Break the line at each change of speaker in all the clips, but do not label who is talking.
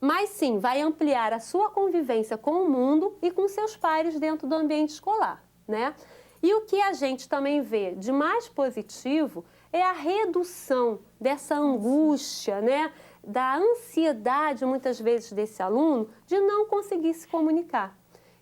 mas sim vai ampliar a sua convivência com o mundo e com seus pares dentro do ambiente escolar, né? E o que a gente também vê de mais positivo é a redução dessa angústia, né? Da ansiedade, muitas vezes, desse aluno de não conseguir se comunicar.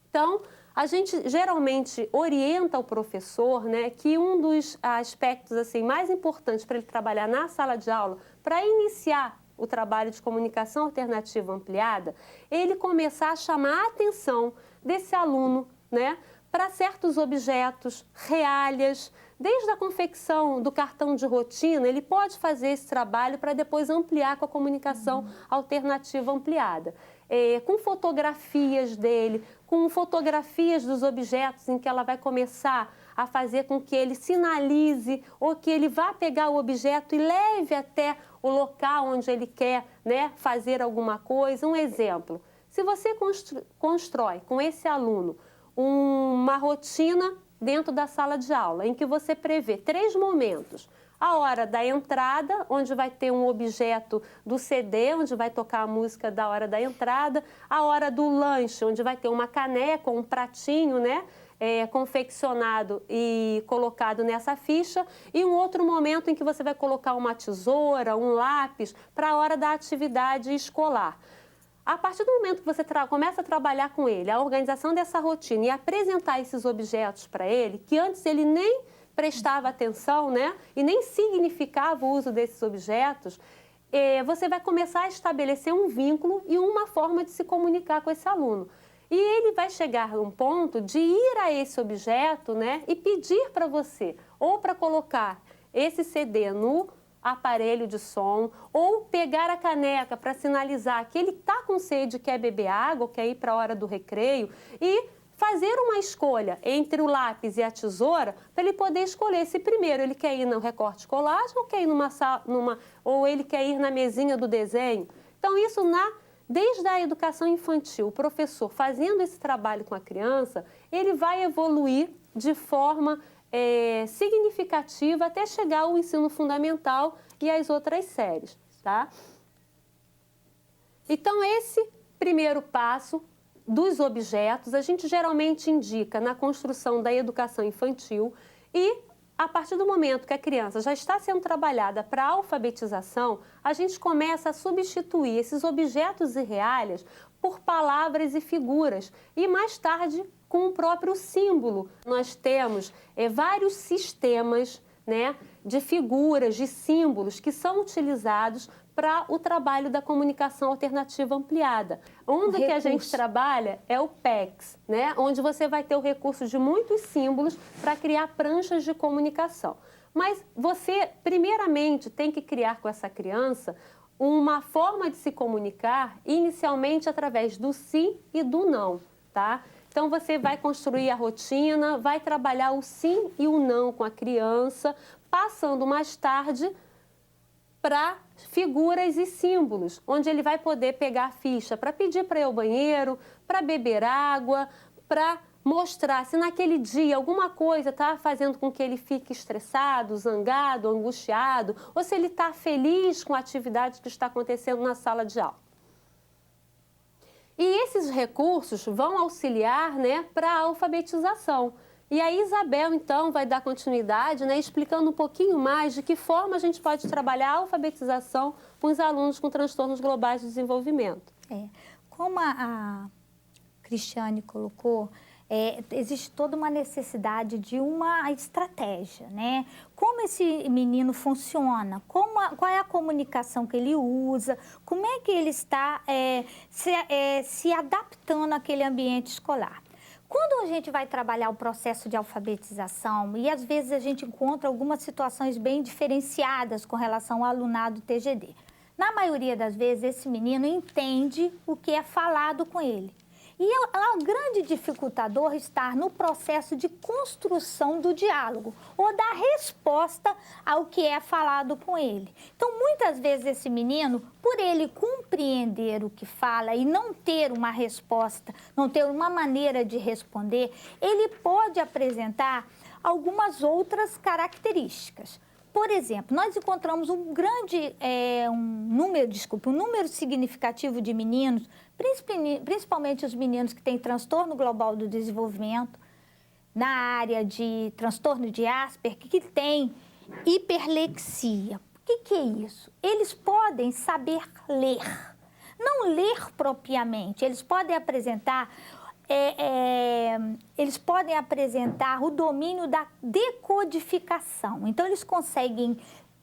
Então, a gente geralmente orienta o professor, né, que um dos aspectos assim, mais importantes para ele trabalhar na sala de aula, para iniciar o trabalho de comunicação alternativa ampliada, ele começar a chamar a atenção desse aluno, né, para certos objetos, reálias, desde a confecção do cartão de rotina, ele pode fazer esse trabalho para depois ampliar com a comunicação alternativa ampliada. Com fotografias dele, com fotografias dos objetos em que ela vai começar a fazer com que ele sinalize ou que ele vá pegar o objeto e leve até o local onde ele quer, né, fazer alguma coisa. Um exemplo, se você constrói com esse aluno uma rotina dentro da sala de aula, em que você prevê 3 momentos. A hora da entrada, onde vai ter um objeto do CD, onde vai tocar a música da hora da entrada. A hora do lanche, onde vai ter uma caneca, um pratinho, né? Confeccionado e colocado nessa ficha. E um outro momento em que você vai colocar uma tesoura, um lápis, para a hora da atividade escolar. A partir do momento que você começa a trabalhar com ele, a organização dessa rotina e apresentar esses objetos para ele, que antes ele nem prestava atenção, né, e nem significava o uso desses objetos, você vai começar a estabelecer um vínculo e uma forma de se comunicar com esse aluno. E ele vai chegar a um ponto de ir a esse objeto, né, e pedir para você, ou para colocar esse CD no aparelho de som, ou pegar a caneca para sinalizar que ele está com sede, quer beber água, quer ir para a hora do recreio, e fazer uma escolha entre o lápis e a tesoura para ele poder escolher se primeiro ele quer ir no recorte colagem ou quer ir ou ele quer ir na mesinha do desenho. Então isso desde a educação infantil, o professor fazendo esse trabalho com a criança, ele vai evoluir de forma significativa até chegar ao ensino fundamental e às outras séries, tá? Então, esse primeiro passo dos objetos, a gente geralmente indica na construção da educação infantil e, a partir do momento que a criança já está sendo trabalhada para a alfabetização, a gente começa a substituir esses objetos irreálios por palavras e figuras e, mais tarde, com o próprio símbolo. Nós temos vários sistemas, né, de figuras, de símbolos que são utilizados para o trabalho da comunicação alternativa ampliada. Um do que a gente trabalha é o PECS, né, onde você vai ter o recurso de muitos símbolos para criar pranchas de comunicação. Mas você, primeiramente, tem que criar com essa criança uma forma de se comunicar, inicialmente através do sim e do não, tá? Então, você vai construir a rotina, vai trabalhar o sim e o não com a criança, passando mais tarde para figuras e símbolos, onde ele vai poder pegar a ficha para pedir para ir ao banheiro, para beber água, para mostrar se naquele dia alguma coisa está fazendo com que ele fique estressado, zangado, angustiado, ou se ele está feliz com a atividade que está acontecendo na sala de aula. E esses recursos vão auxiliar, né, para a alfabetização. E a Isabel, então, vai dar continuidade, né, explicando um pouquinho mais de que forma a gente pode trabalhar a alfabetização com os alunos com transtornos globais de desenvolvimento.
Como a Cristiane colocou, existe toda uma necessidade de uma estratégia, né? Como esse menino funciona, qual é a comunicação que ele usa, como é que ele está se adaptando àquele ambiente escolar. Quando a gente vai trabalhar o processo de alfabetização, e às vezes a gente encontra algumas situações bem diferenciadas com relação ao alunado TGD, na maioria das vezes esse menino entende o que é falado com ele. E o grande dificultador está no processo de construção do diálogo ou da resposta ao que é falado com ele. Então, muitas vezes esse menino, por ele compreender o que fala e não ter uma resposta, não ter uma maneira de responder, ele pode apresentar algumas outras características. Por exemplo, nós encontramos um número significativo de meninos, principalmente os meninos que têm transtorno global do desenvolvimento, na área de transtorno de Asperger, que têm hiperlexia. O que é isso? Eles podem saber ler, não ler propriamente, eles podem apresentar o domínio da decodificação. Então, eles conseguem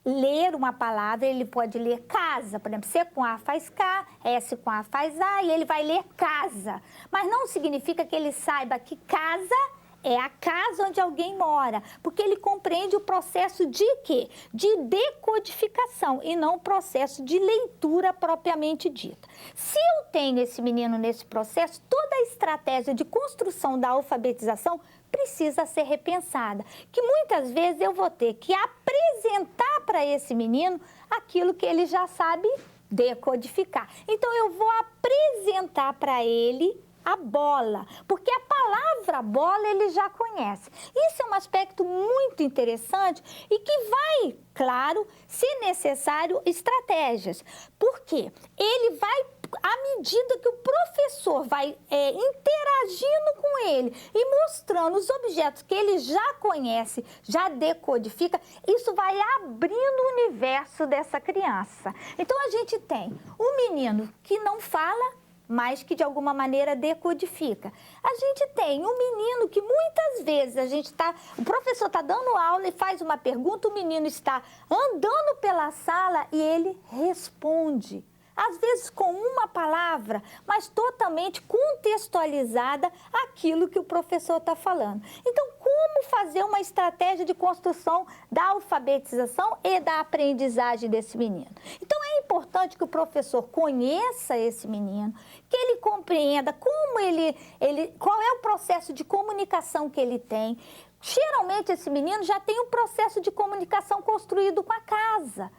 ler uma palavra, ele pode ler casa, por exemplo, C com A faz K, S com A faz A, e ele vai ler casa. Mas não significa que ele saiba que casa é a casa onde alguém mora, porque ele compreende o processo de quê? De decodificação e não o processo de leitura propriamente dita. Se eu tenho esse menino nesse processo, toda a estratégia de construção da alfabetização precisa ser repensada, que muitas vezes eu vou ter que apresentar para esse menino aquilo que ele já sabe decodificar. Então, eu vou apresentar para ele a bola, porque a palavra bola ele já conhece. Isso é um aspecto muito interessante e que vai, claro, se necessário, estratégias. Por quê? Ele vai, à medida que o professor vai interagindo com ele e mostrando os objetos que ele já conhece, já decodifica, isso vai abrindo o universo dessa criança. Então, a gente tem um menino que não fala, mas que de alguma maneira decodifica. A gente tem um menino que muitas vezes o professor está dando aula e faz uma pergunta, o menino está andando pela sala e ele responde. Às vezes com uma palavra, mas totalmente contextualizada aquilo que o professor está falando. Então, como fazer uma estratégia de construção da alfabetização e da aprendizagem desse menino? Então, é importante que o professor conheça esse menino, que ele compreenda qual é o processo de comunicação que ele tem. Geralmente, esse menino já tem um processo de comunicação construído com a casa,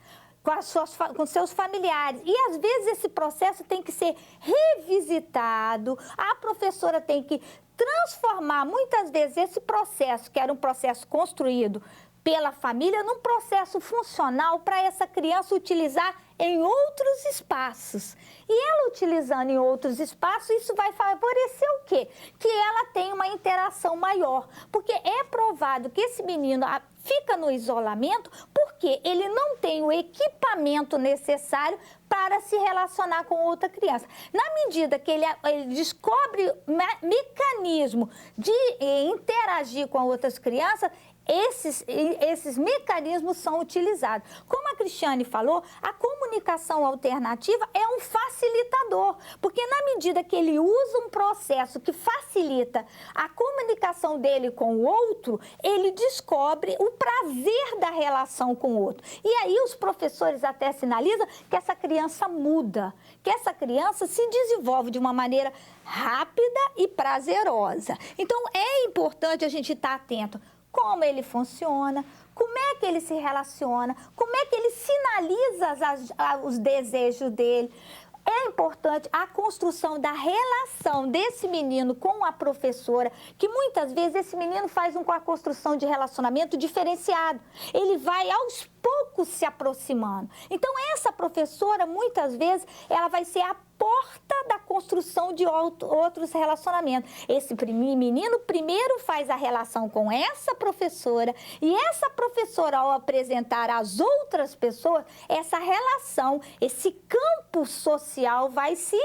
com seus familiares. E, às vezes, esse processo tem que ser revisitado, a professora tem que transformar, muitas vezes, esse processo, que era um processo construído pela família, num processo funcional para essa criança utilizar em outros espaços. E ela utilizando em outros espaços, isso vai favorecer o quê? Que ela tenha uma interação maior. Porque é provado que esse menino fica no isolamento porque ele não tem o equipamento necessário para se relacionar com outra criança. Na medida que ele descobre mecanismo de interagir com outras crianças, esses mecanismos são utilizados. Como a Cristiane falou, a comunicação alternativa é um facilitador, porque na medida que ele usa um processo que facilita a comunicação dele com o outro, ele descobre o prazer da relação com o outro. E aí os professores até sinalizam que essa criança muda, que essa criança se desenvolve de uma maneira rápida e prazerosa. Então, é importante a gente estar atento como ele funciona, como é que ele se relaciona, como é que ele sinaliza os desejos dele. É importante a construção da relação desse menino com a professora, que muitas vezes esse menino faz uma construção de relacionamento diferenciado. Ele vai aos poucos se aproximando. Então, essa professora, muitas vezes, ela vai ser a porta da construção de outros relacionamentos. Esse menino primeiro faz a relação com essa professora e essa professora, ao apresentar às outras pessoas, essa relação, esse campo social vai se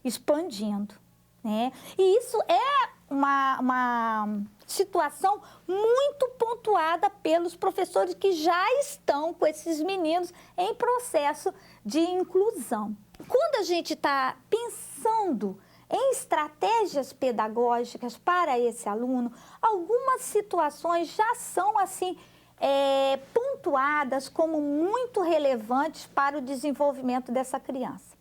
expandindo, né? E isso é uma situação muito pontuada pelos professores que já estão com esses meninos em processo de inclusão. Quando a gente está pensando em estratégias pedagógicas para esse aluno, algumas situações já são assim pontuadas como muito relevantes para o desenvolvimento dessa criança.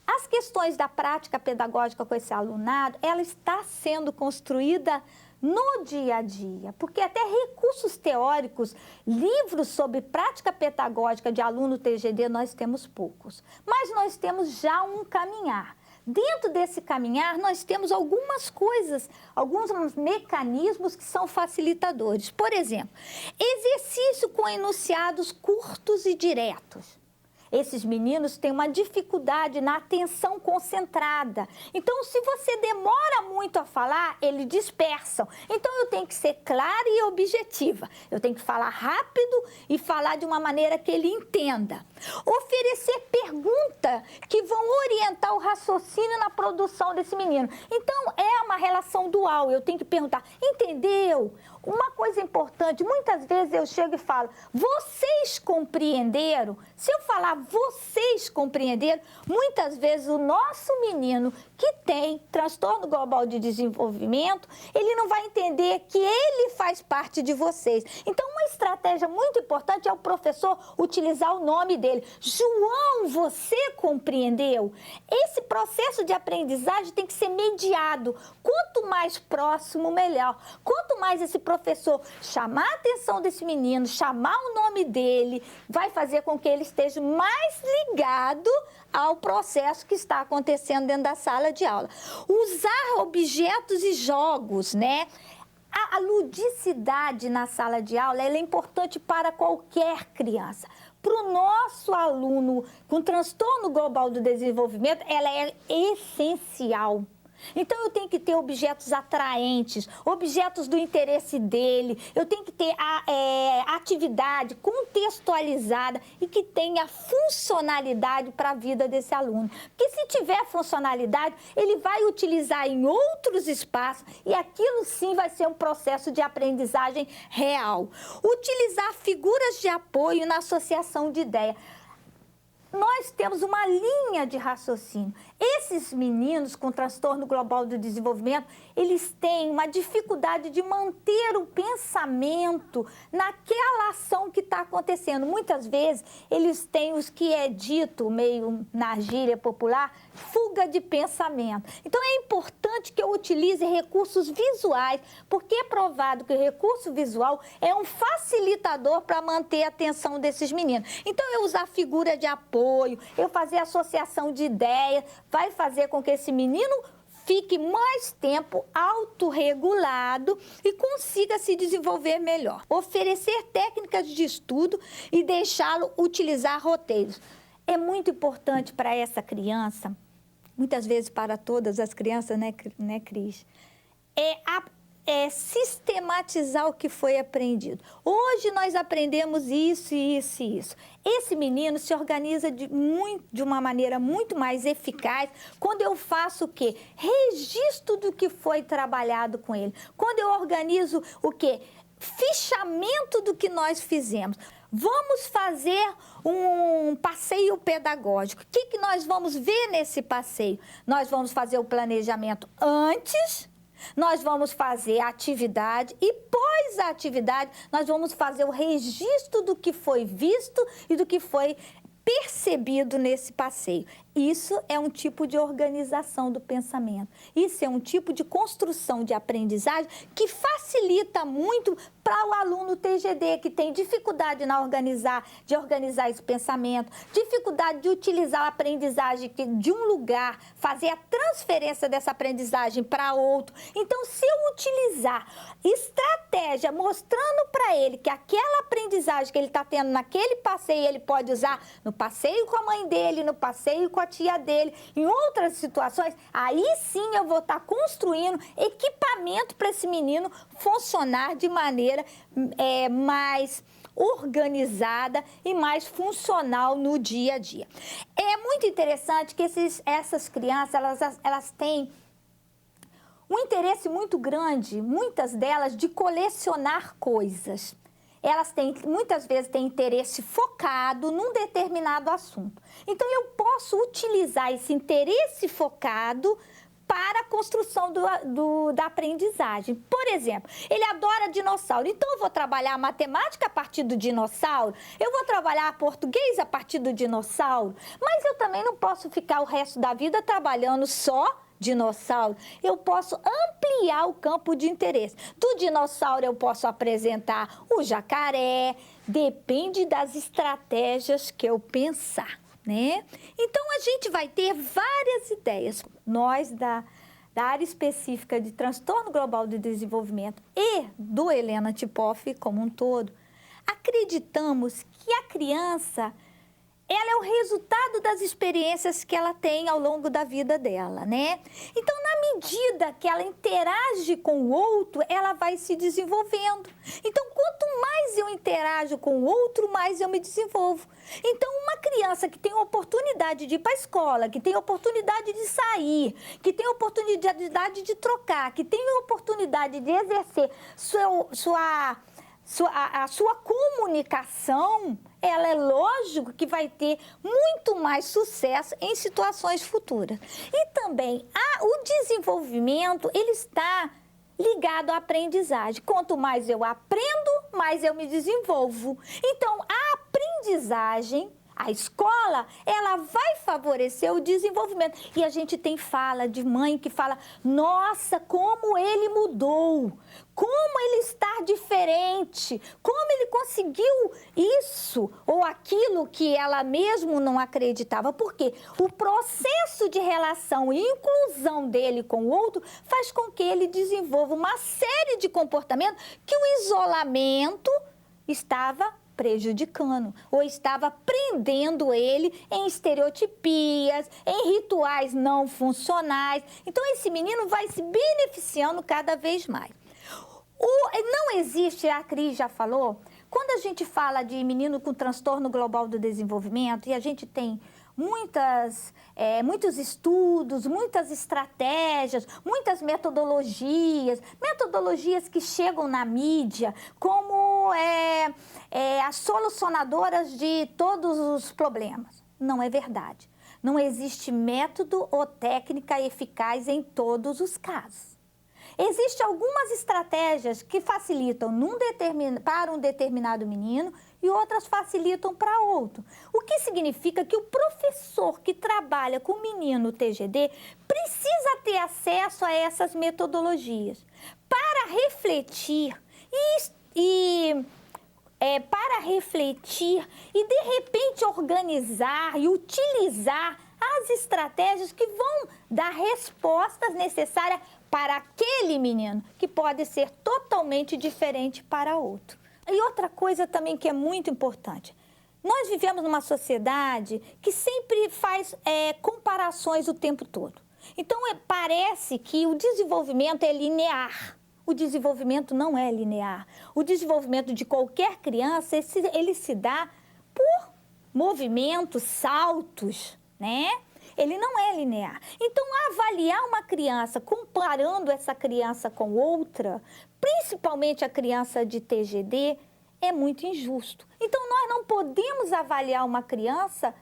As questões da prática pedagógica com esse alunado, ela está sendo construída no dia a dia, porque até recursos teóricos, livros sobre prática pedagógica de aluno TGD, nós temos poucos. Mas nós temos já um caminhar. Dentro desse caminhar, nós temos algumas coisas, alguns mecanismos que são facilitadores. Por exemplo, exercício com enunciados curtos e diretos. Esses meninos têm uma dificuldade na atenção concentrada. Então, se você demora muito a falar, eles dispersam. Então, eu tenho que ser clara e objetiva. Eu tenho que falar rápido e falar de uma maneira que ele entenda. Oferecer perguntas que vão orientar o raciocínio na produção desse menino. Então, é uma relação dual. Eu tenho que perguntar, entendeu? Uma coisa importante, muitas vezes eu chego e falo, vocês compreenderam? Se eu falar vocês compreenderam, muitas vezes o nosso menino que tem transtorno global de desenvolvimento, ele não vai entender que ele faz parte de vocês. Então, uma estratégia muito importante é o professor utilizar o nome dele. João, você compreendeu? Esse processo de aprendizagem tem que ser mediado. Quanto mais próximo, melhor. Quanto mais esse professor chamar a atenção desse menino, chamar o nome dele, vai fazer com que ele esteja mais ligado ao processo que está acontecendo dentro da sala de aula. Usar objetos e jogos, né? A ludicidade na sala de aula ela é importante para qualquer criança. Para o nosso aluno com transtorno global do desenvolvimento, ela é essencial. Então, eu tenho que ter objetos atraentes, objetos do interesse dele, eu tenho que ter atividade contextualizada e que tenha funcionalidade para a vida desse aluno. Porque se tiver funcionalidade, ele vai utilizar em outros espaços e aquilo sim vai ser um processo de aprendizagem real. Utilizar figuras de apoio na associação de ideias. Nós temos uma linha de raciocínio. Esses meninos com transtorno global do desenvolvimento, eles têm uma dificuldade de manter o pensamento naquela ação que está acontecendo. Muitas vezes, eles têm os que é dito, meio na gíria popular, fuga de pensamento. Então, é importante que eu utilize recursos visuais, porque é provado que o recurso visual é um facilitador para manter a atenção desses meninos. Então, eu usar figura de apoio, eu fazer associação de ideias, vai fazer com que esse menino fique mais tempo autorregulado e consiga se desenvolver melhor. Oferecer técnicas de estudo e deixá-lo utilizar roteiros. É muito importante para essa criança, muitas vezes para todas as crianças, né, Cris? É sistematizar o que foi aprendido. Hoje nós aprendemos isso, isso e isso. Esse menino se organiza de uma maneira muito mais eficaz quando eu faço o quê? Registro do que foi trabalhado com ele. Quando eu organizo o quê? Fichamento do que nós fizemos. Vamos fazer um passeio pedagógico. O que nós vamos ver nesse passeio? Nós vamos fazer o planejamento antes, nós vamos fazer a atividade e pós a atividade nós vamos fazer o registro do que foi visto e do que foi percebido nesse passeio. Isso é um tipo de organização do pensamento. Isso é um tipo de construção de aprendizagem que facilita muito para o aluno TGD, que tem dificuldade de organizar esse pensamento, dificuldade de utilizar a aprendizagem de um lugar, fazer a transferência dessa aprendizagem para outro. Então, se eu utilizar estratégia mostrando para ele que aquela aprendizagem que ele está tendo naquele passeio, ele pode usar no passeio com a mãe dele, no passeio com a tia dele, em outras situações, aí sim eu vou estar construindo equipamento para esse menino funcionar de maneira mais organizada e mais funcional no dia a dia. É muito interessante que essas crianças, elas têm um interesse muito grande, muitas delas, de colecionar coisas. Elas muitas vezes têm interesse focado num determinado assunto. Então, eu posso utilizar esse interesse focado para a construção da aprendizagem. Por exemplo, ele adora dinossauro, então eu vou trabalhar matemática a partir do dinossauro, eu vou trabalhar português a partir do dinossauro, mas eu também não posso ficar o resto da vida trabalhando só dinossauro. Eu posso ampliar o campo de interesse. Do dinossauro eu posso apresentar o jacaré, depende das estratégias que eu pensar. né? Então, a gente vai ter várias ideias. Nós, da área específica de transtorno global de desenvolvimento e do Helena Tipoff como um todo, acreditamos que a criança, ela é o resultado das experiências que ela tem ao longo da vida dela, né? Então, na medida que ela interage com o outro, ela vai se desenvolvendo. Então, quanto mais eu interajo com o outro, mais eu me desenvolvo. Então, uma criança que tem oportunidade de ir para a escola, que tem oportunidade de sair, que tem oportunidade de trocar, que tem oportunidade de exercer a sua comunicação, ela é lógico que vai ter muito mais sucesso em situações futuras. E também o desenvolvimento, ele está ligado à aprendizagem. Quanto mais eu aprendo, mais eu me desenvolvo. Então, a aprendizagem, a escola, ela vai favorecer o desenvolvimento. E a gente tem fala de mãe que fala, nossa, como ele mudou, como ele está diferente, como ele conseguiu isso ou aquilo que ela mesmo não acreditava. Porque o processo de relação e inclusão dele com o outro faz com que ele desenvolva uma série de comportamentos que o isolamento estava prejudicando ou estava prendendo ele em estereotipias, em rituais não funcionais. Então, esse menino vai se beneficiando cada vez mais. Não existe, a Cris já falou, quando a gente fala de menino com transtorno global do desenvolvimento, e a gente tem muitos estudos, muitas estratégias, muitas metodologias que chegam na mídia como as solucionadoras de todos os problemas. Não é verdade. Não existe método ou técnica eficaz em todos os casos. Existem algumas estratégias que facilitam para um determinado menino e outras facilitam para outro. O que significa que o professor que trabalha com o menino TGD precisa ter acesso a essas metodologias para refletir e de repente organizar e utilizar as estratégias que vão dar respostas necessárias para aquele menino, que pode ser totalmente diferente para outro. E outra coisa também que é muito importante, nós vivemos numa sociedade que sempre faz comparações o tempo todo. Então, parece que o desenvolvimento é linear. O desenvolvimento não é linear. O desenvolvimento de qualquer criança, ele se dá por movimentos, saltos, né? Ele não é linear. Então, avaliar uma criança, comparando essa criança com outra, principalmente a criança de TGD, é muito injusto. Então, nós não podemos avaliar uma criança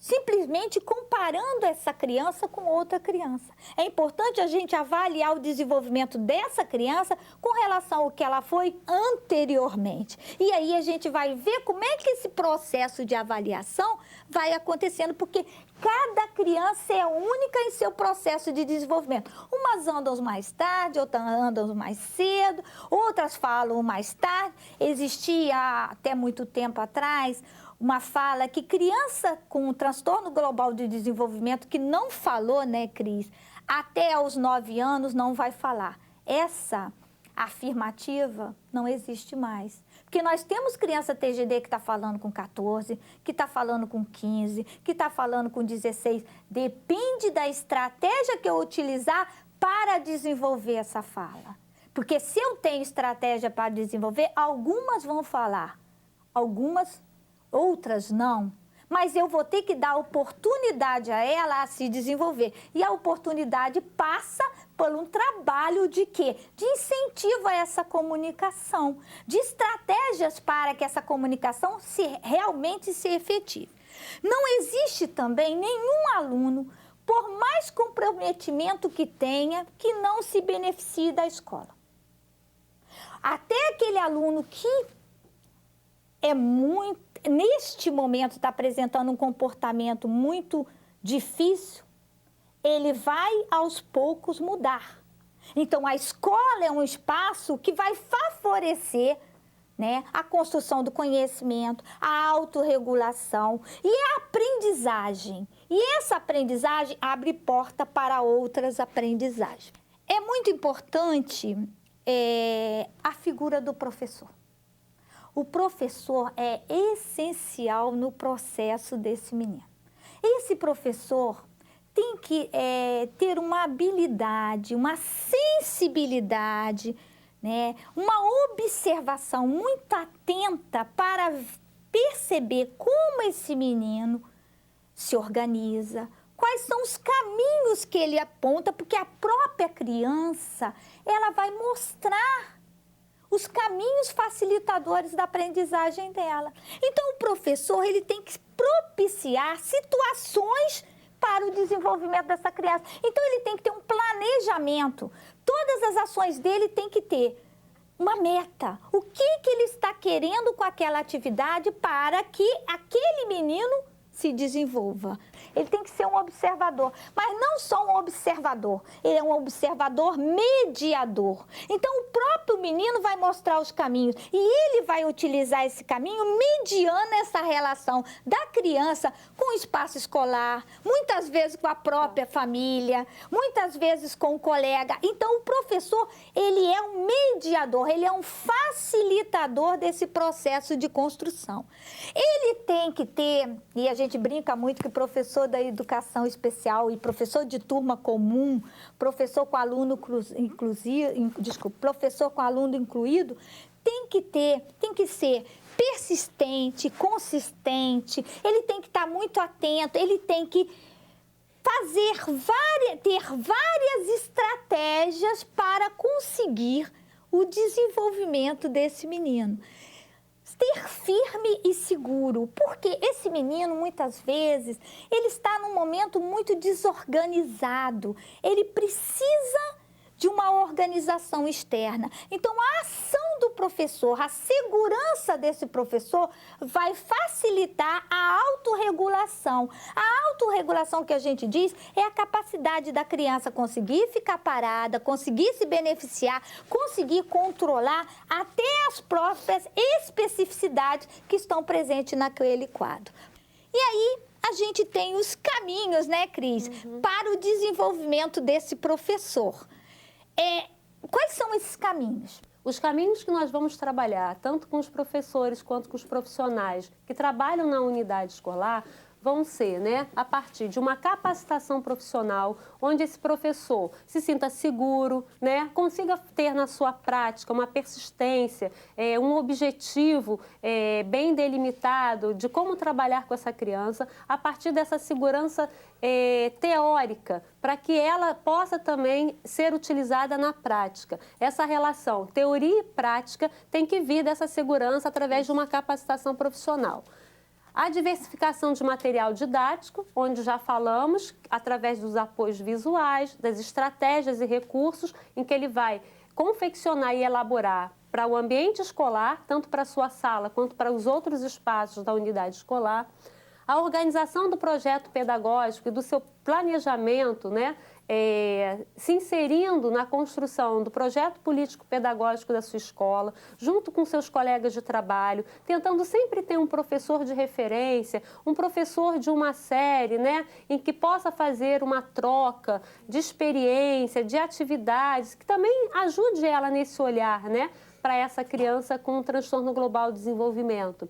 simplesmente comparando essa criança com outra criança. É importante a gente avaliar o desenvolvimento dessa criança com relação ao que ela foi anteriormente. E aí a gente vai ver como é que esse processo de avaliação vai acontecendo, porque cada criança é única em seu processo de desenvolvimento. Umas andam mais tarde, outras andam mais cedo, outras falam mais tarde. Existia até muito tempo atrás uma fala que criança com transtorno global de desenvolvimento que não falou, né, Cris, até aos 9 anos não vai falar. Essa afirmativa não existe mais. Porque nós temos criança TGD que está falando com 14, que está falando com 15, que está falando com 16. Depende da estratégia que eu utilizar para desenvolver essa fala. Porque se eu tenho estratégia para desenvolver, algumas vão falar, outras não, mas eu vou ter que dar oportunidade a ela a se desenvolver. E a oportunidade passa por um trabalho de quê? De incentivo a essa comunicação, de estratégias para que essa comunicação realmente se efetive. Não existe também nenhum aluno, por mais comprometimento que tenha, que não se beneficie da escola. Até aquele aluno que neste momento está apresentando um comportamento muito difícil, ele vai aos poucos mudar. Então, a escola é um espaço que vai favorecer, né? A construção do conhecimento, a autorregulação e a aprendizagem. E essa aprendizagem abre porta para outras aprendizagens. É muito importante a figura do professor. O professor é essencial no processo desse menino. Esse professor tem que ter uma habilidade, uma sensibilidade, né? Uma observação muito atenta para perceber como esse menino se organiza, quais são os caminhos que ele aponta, porque a própria criança, ela vai mostrar os caminhos facilitadores da aprendizagem dela. Então, o professor, ele tem que propiciar situações para o desenvolvimento dessa criança. Então, ele tem que ter um planejamento. Todas as ações dele têm que ter uma meta. O que ele está querendo com aquela atividade para que aquele menino se desenvolva. Ele tem que ser um observador, mas não só um observador, ele é um observador mediador. Então, o próprio menino vai mostrar os caminhos e ele vai utilizar esse caminho mediando essa relação da criança com o espaço escolar, muitas vezes com a própria família, muitas vezes com o colega. Então, o professor, ele é um mediador, ele é um facilitador desse processo de construção. Ele tem que ter, e a gente brinca muito que professor da educação especial e professor de turma comum, professor com aluno professor com aluno incluído, tem que ser persistente, consistente, ele tem que estar muito atento, ele tem que ter várias estratégias para conseguir o desenvolvimento desse menino. Ter firme e seguro, porque esse menino, muitas vezes, ele está num momento muito desorganizado, ele precisa de uma organização externa. Então, a ação do professor, a segurança desse professor vai facilitar a autorregulação. A autorregulação que a gente diz é a capacidade da criança conseguir ficar parada, conseguir se beneficiar, conseguir controlar até as próprias especificidades que estão presentes naquele quadro. E aí, a gente tem os caminhos, né, Cris, para o desenvolvimento desse professor. Quais são esses caminhos?
Os caminhos que nós vamos trabalhar, tanto com os professores quanto com os profissionais que trabalham na unidade escolar, vão ser, né, a partir de uma capacitação profissional, onde esse professor se sinta seguro, né, consiga ter na sua prática uma persistência, um objetivo bem delimitado de como trabalhar com essa criança, a partir dessa segurança teórica, para que ela possa também ser utilizada na prática. Essa relação teoria e prática tem que vir dessa segurança através de uma capacitação profissional. A diversificação de material didático, onde já falamos, através dos apoios visuais, das estratégias e recursos, em que ele vai confeccionar e elaborar para o ambiente escolar, tanto para a sua sala quanto para os outros espaços da unidade escolar. A organização do projeto pedagógico e do seu planejamento, né, se inserindo na construção do projeto político-pedagógico da sua escola, junto com seus colegas de trabalho, tentando sempre ter um professor de referência, um professor de uma série, né, em que possa fazer uma troca de experiência, de atividades, que também ajude ela nesse olhar, né, para essa criança com um transtorno global de desenvolvimento.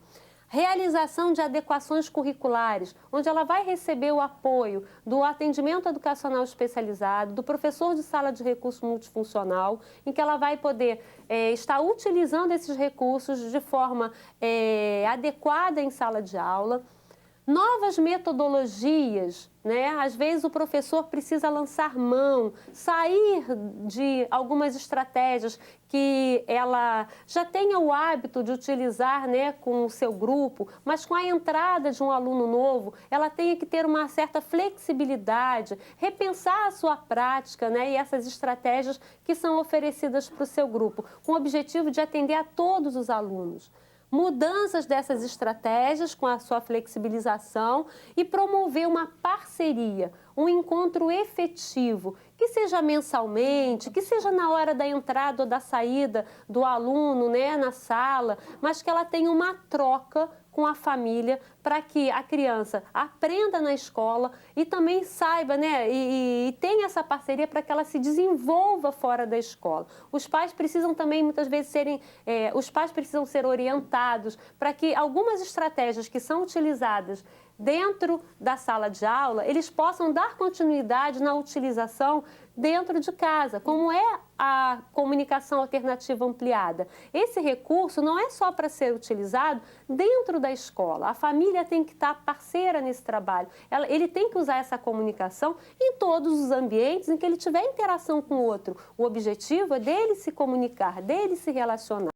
Realização de adequações curriculares, onde ela vai receber o apoio do atendimento educacional especializado, do professor de sala de recurso multifuncional, em que ela vai poder estar utilizando esses recursos de forma adequada em sala de aula. Novas metodologias, né? Às vezes o professor precisa lançar mão, sair de algumas estratégias que ela já tenha o hábito de utilizar, né, com o seu grupo, mas com a entrada de um aluno novo, ela tenha que ter uma certa flexibilidade, repensar a sua prática, né, e essas estratégias que são oferecidas para o seu grupo, com o objetivo de atender a todos os alunos. mudanças dessas estratégias com a sua flexibilização e promover uma parceria, um encontro efetivo, que seja mensalmente, que seja na hora da entrada ou da saída do aluno, né, na sala, mas que ela tenha uma troca com a família para que a criança aprenda na escola e também saiba, né, e tenha essa parceria para que ela se desenvolva fora da escola. Os pais precisam também, muitas vezes, os pais precisam ser orientados para que algumas estratégias que são utilizadas dentro da sala de aula, eles possam dar continuidade na utilização dentro de casa, como é a comunicação alternativa ampliada. Esse recurso não é só para ser utilizado dentro da escola, a família tem que estar parceira nesse trabalho, ele tem que usar essa comunicação em todos os ambientes em que ele tiver interação com o outro. O objetivo é dele se comunicar, dele se relacionar.